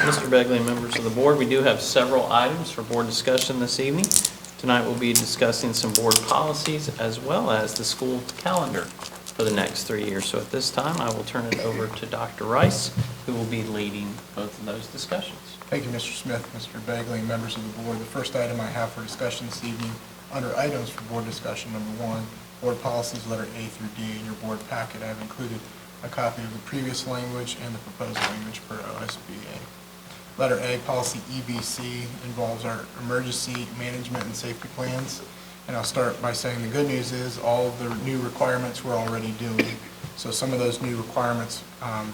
Mr. Begley and members of the board, we do have several items for board discussion this evening. Tonight we'll be discussing some board policies as well as the school calendar for the next 3 years. So at this time, I will turn it over to Dr. Rice, who will be leading both of those discussions. Thank you, Mr. Smith, Mr. Begley, and members of the board. The first item I have for discussion this evening, under items for board discussion, number 1, board policies, letter A through D. In your board packet, I have included a copy of the previous language and the proposed language per OSBA. Letter A, policy EBC, involves our emergency management and safety plans. And I'll start by saying the good news is all of the new requirements we're already doing. So some of those new requirements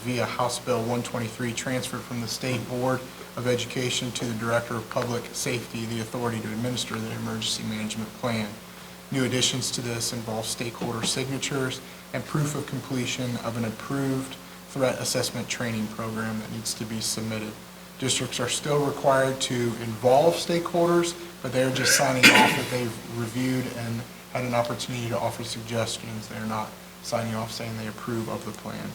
via House Bill 123 transferred from the State Board of Education to the Director of Public Safety the authority to administer the emergency management plan. New additions to this involve stakeholder signatures and proof of completion of an approved threat assessment training program that needs to be submitted. Districts are still required to involve stakeholders, but they're just signing off that they've reviewed and had an opportunity to offer suggestions. They're not signing off saying they approve of the plan.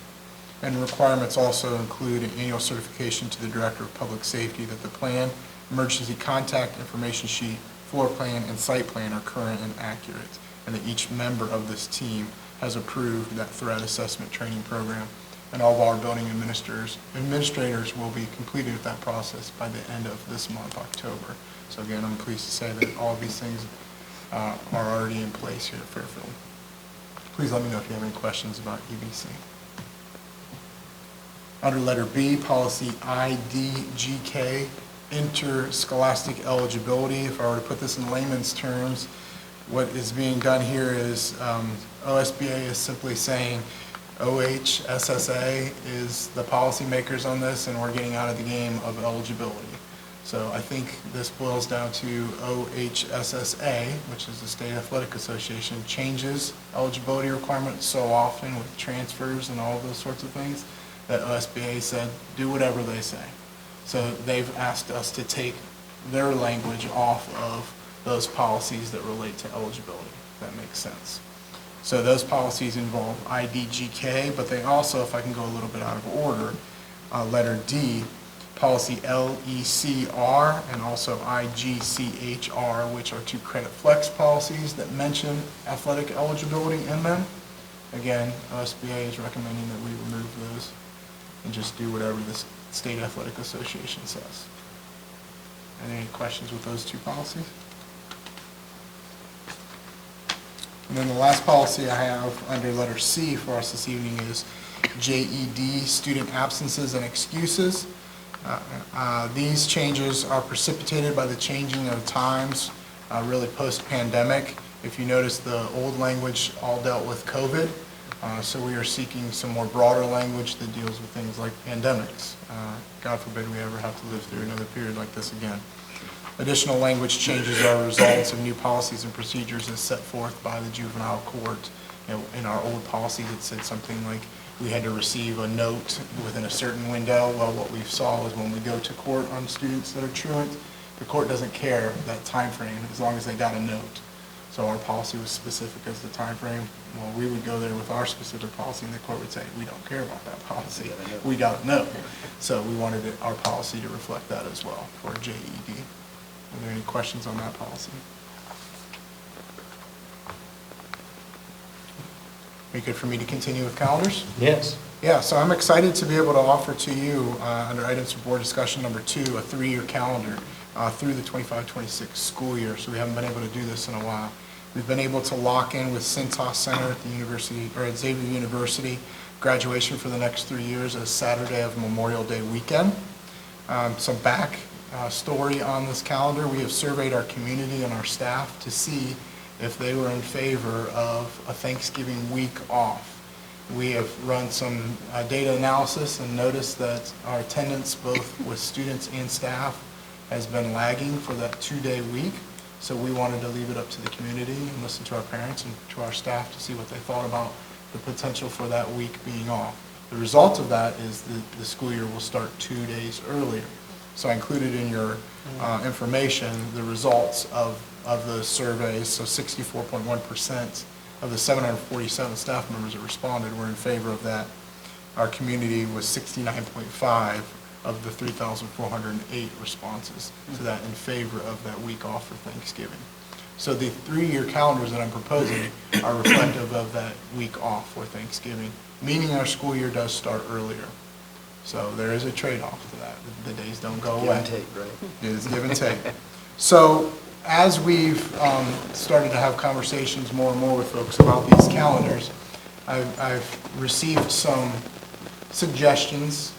And requirements also include an annual certification to the Director of Public Safety that the plan, emergency contact information sheet, floor plan, and site plan are current and accurate, and that each member of this team has approved that threat assessment training program. And all of our building administrators will be completed with that process by the end of this month, October. So again, I'm pleased to say that all of these things are already in place here at Fairfield. Please let me know if you have any questions about EBC. Under letter B, policy IDGK, interscholastic eligibility. If I were to put this in layman's terms, what is being done here is OSBA is simply saying OHSSA is the policymakers on this, and we're getting out of the game of eligibility. So I think this boils down to OHSSA, which is the State Athletic Association, changes eligibility requirements so often with transfers and all of those sorts of things that OSBA said, do whatever they say. So they've asked us to take their language off of those policies that relate to eligibility, if that makes sense. So those policies involve IDGK, but they also, if I can go a little bit out of order, letter D, policy LECR and also IGCHR, which are 2 credit flex policies that mention athletic eligibility in them. Again, OSBA is recommending that we remove those and just do whatever the State Athletic Association says. Any questions with those 2 policies? And then the last policy I have under letter C for us this evening is JED, student absences and excuses. These changes are precipitated by the changing of times really post-pandemic. If you notice, the old language all dealt with COVID, so we are seeking some more broader language that deals with things like pandemics. God forbid we ever have to live through another period like this again. Additional language changes are results of new policies and procedures as set forth by the juvenile court. In our old policies, it said something like we had to receive a note within a certain window. Well, what we saw is when we go to court on students that are truant, the court doesn't care that time frame as long as they got a note. So our policy was specific as the time frame. Well, we would go there with our specific policy, and the court would say, we don't care about that policy. We got a note. So we wanted our policy to reflect that as well for JED. Are there any questions on that policy? Are you good for me to continue with calendars? Yes. Yeah, so I'm excited to be able to offer to you, under items for board discussion number 2, a 3-year calendar through the 25-26 school year. So we haven't been able to do this in a while. We've been able to lock in with Cintas Center at the university, or at Xavier University, graduation for the next 3 years as Saturday of Memorial Day weekend. Some back story on this calendar. We have surveyed our community and our staff to see if they were in favor of a Thanksgiving week off. We have run some data analysis and noticed that our attendance, both with students and staff, has been lagging for that 2-day week. So we wanted to leave it up to the community and listen to our parents and to our staff to see what they thought about the potential for that week being off. The result of that is the school year will start 2 days earlier. So I included in your information the results of those surveys. So 64.1% of the 747 staff members that responded were in favor of that. Our community was 69.5 of the 3,408 responses to that in favor of that week off for Thanksgiving. So the 3-year calendars that I'm proposing are reflective of that week off for Thanksgiving, meaning our school year does start earlier. So there is a trade-off to that. The days don't go away. Give and take, right? It is give and take. So as we've started to have conversations more and more with folks about these calendars, I've received some suggestions,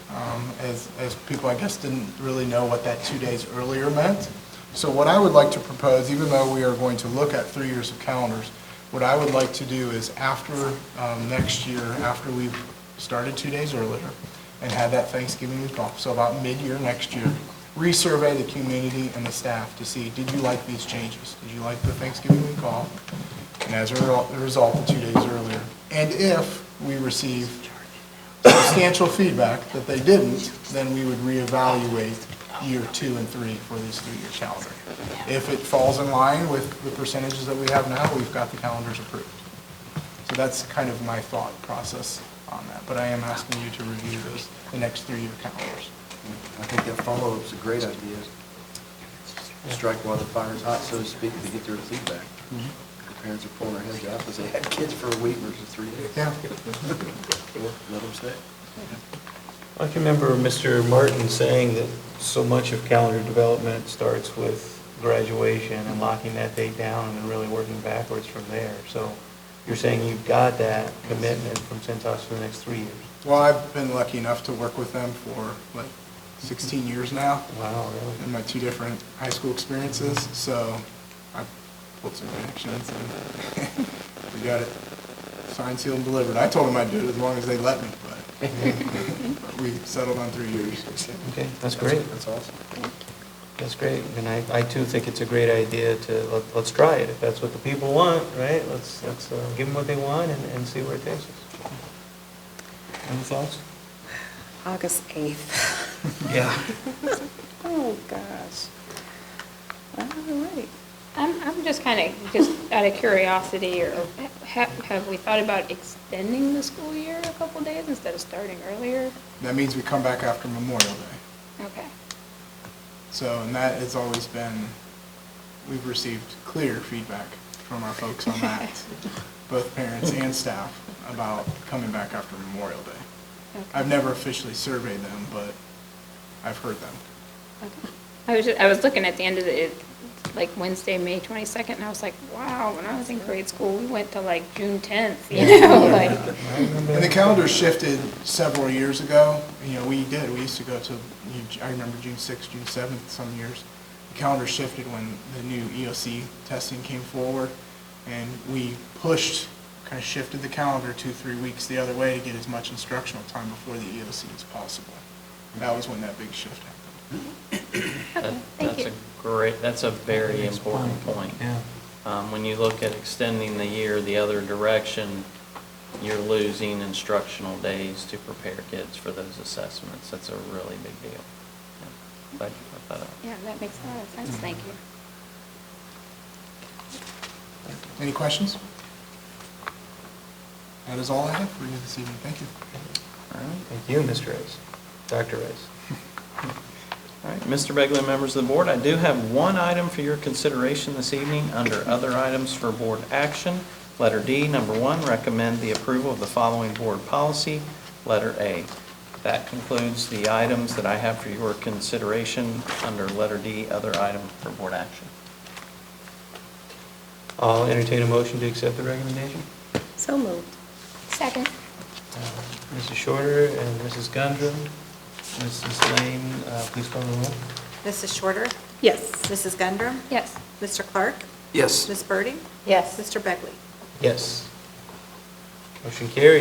as people, I guess, didn't really know what that 2 days earlier meant. So what I would like to propose, even though we are going to look at 3 years of calendars, what I would like to do is after next year, after we've started 2 days earlier and had that Thanksgiving week off, so about mid-year next year, resurvey the community and the staff to see, did you like these changes? Did you like the Thanksgiving week off? And as a result, the 2 days earlier. And if we receive substantial feedback that they didn't, then we would reevaluate year 2 and 3 for this 3-year calendar. If it falls in line with the percentages that we have now, we've got the calendars approved. So that's kind of my thought process on that. But I am asking you to review the next 3-year calendars. I think that follow-up's a great idea. Strike while the fire's hot, so to speak, to get their feedback. The parents are pulling their heads out because they had kids for a week versus 3 days. Yeah. Well, let them stay. I can remember Mr. Martin saying that so much of calendar development starts with graduation and locking that date down and then really working backwards from there. So you're saying you've got that commitment from Cintas for the next 3 years? Well, I've been lucky enough to work with them for like 16 years now Wow, really? in my 2 different high school experiences. So I pulled some connections and we got it signed, sealed, and delivered. I told them I'd do it as long as they let me, but we settled on 3 years. Okay, that's great. That's awesome. That's great. And I too think it's a great idea to, let's try it. If that's what the people want, right? Let's give them what they want and see where it takes us. Any thoughts? August 8th. Yeah. Oh, gosh. All right. I'm just kind of, just out of curiosity, or have we thought about extending the school year a couple days instead of starting earlier? That means we come back after Memorial Day. Okay. So, and that has always been, we've received clear feedback from our folks on that, both parents and staff, about coming back after Memorial Day. Okay. I've never officially surveyed them, but I've heard them. Okay. I was looking at the end of it, like Wednesday, May 22nd, and I was like, wow, when I was in grade school, we went to like June 10th, you know, like. And the calendar shifted several years ago. You know, we used to go to, I remember June 6th, June 7th some years. The calendar shifted when the new EOC testing came forward, and we kind of shifted the calendar 2-3 weeks the other way to get as much instructional time before the EOC as possible. That was when that big shift happened. That's a very important point. Yeah. When you look at extending the year the other direction, you're losing instructional days to prepare kids for those assessments. That's a really big deal. Yeah. Glad you brought that up. Yeah, that makes a lot of sense, thank you. Any questions? That is all I have for you this evening. Thank you. All right. Thank you, Mr. Rice. Dr. Rice. All right, Mr. Begley and members of the board, I do have one item for your consideration this evening under other items for board action. Letter D, number 1, recommend the approval of the following board policy. Letter A. That concludes the items that I have for your consideration under letter D, other item for board action. I'll entertain a motion to accept the recommendation. So moved. Second. Mrs. Shorter and Mrs. Gundrum. Mrs. Lane, please call the roll. Mrs. Shorter? Yes. Mrs. Gundrum? Yes. Mr. Clark? Yes. Ms. Birdie? Yes. Mr. Begley? Yes. Motion carries.